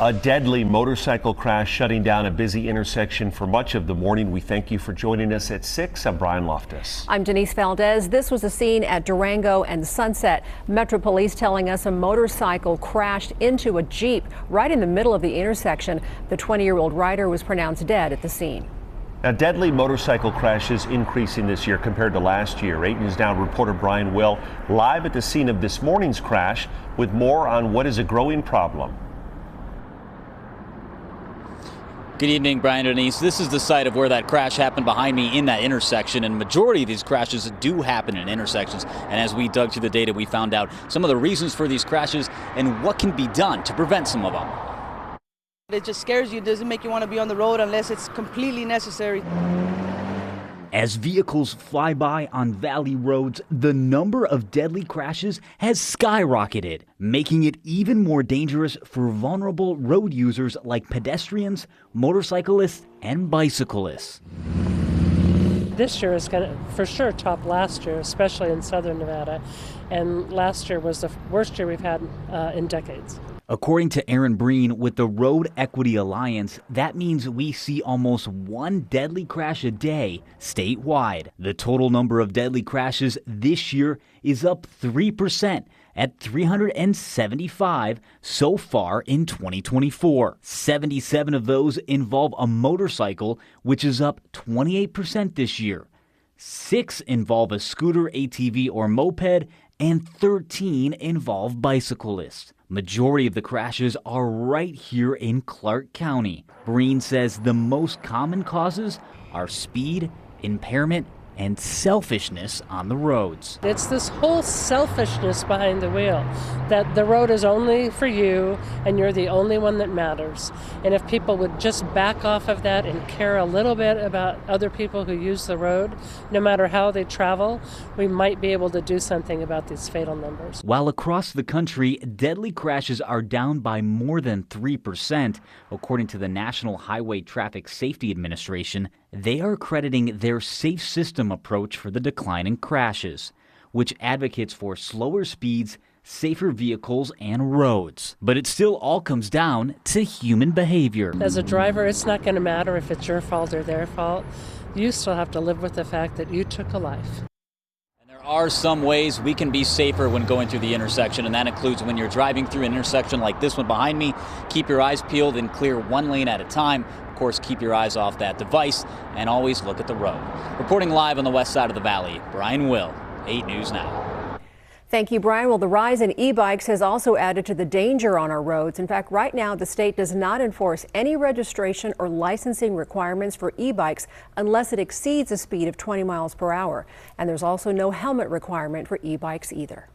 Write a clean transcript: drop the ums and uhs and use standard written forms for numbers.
A deadly motorcycle crash shutting down a busy intersection for much of the morning. We thank you for joining us at 6. I'm Brian Loftus. I'm Denise Valdez. This was a scene at Durango and Sunset. Metro Police telling us a motorcycle crashed into a Jeep right in the middle of the intersection. The 20-year-old rider was pronounced dead at the scene. Now, deadly motorcycle crashes increasing this year compared to last year. 8 News Now reporter Brian Will live at the scene of this morning's crash with more on what is a growing problem. Good evening, Brian and Denise. This is the site of where that crash happened behind me in that intersection, and majority of these crashes do happen in intersections. And as we dug through the data, we found out some of the reasons for these crashes and what can be done to prevent some of them. It just scares you. It doesn't make you want to be on the road unless it's completely necessary. As vehicles fly by on valley roads, the number of deadly crashes has skyrocketed, making it even more dangerous for vulnerable road users like pedestrians, motorcyclists, and bicyclists. This year is going to for sure top last year, especially in southern Nevada. And last year was the worst year we've had in decades. According to Aaron Breen with the Road Equity Alliance, that means we see almost one deadly crash a day statewide. The total number of deadly crashes this year is up 3% at 375 so far in 2024. 77 of those involve a motorcycle, which is up 28% this year. 6 involve a scooter, ATV, or moped, and 13 involve bicyclists. Majority of the crashes are right here in Clark County. Breen says the most common causes are speed, impairment, and selfishness on the roads. It's this whole selfishness behind the wheel, that the road is only for you and you're the only one that matters. And if people would just back off of that and care a little bit about other people who use the road, no matter how they travel, we might be able to do something about these fatal numbers. While across the country, deadly crashes are down by more than 3%, according to the National Highway Traffic Safety Administration. They are crediting their safe system approach for the decline in crashes, which advocates for slower speeds, safer vehicles, and roads. But it still all comes down to human behavior. As a driver, it's not going to matter if it's your fault or their fault. You still have to live with the fact that you took a life. There are some ways we can be safer when going through the intersection, and that includes when you're driving through an intersection like this one behind me. Keep your eyes peeled and clear one lane at a time. Of course, keep your eyes off that device and always look at the road. Reporting live on the west side of the valley, Brian Will, 8 News Now. Thank you, Brian. Well, the rise in e-bikes has also added to the danger on our roads. In fact, right now, the state does not enforce any registration or licensing requirements for e-bikes unless it exceeds a speed of 20 miles per hour. And there's also no helmet requirement for e-bikes either.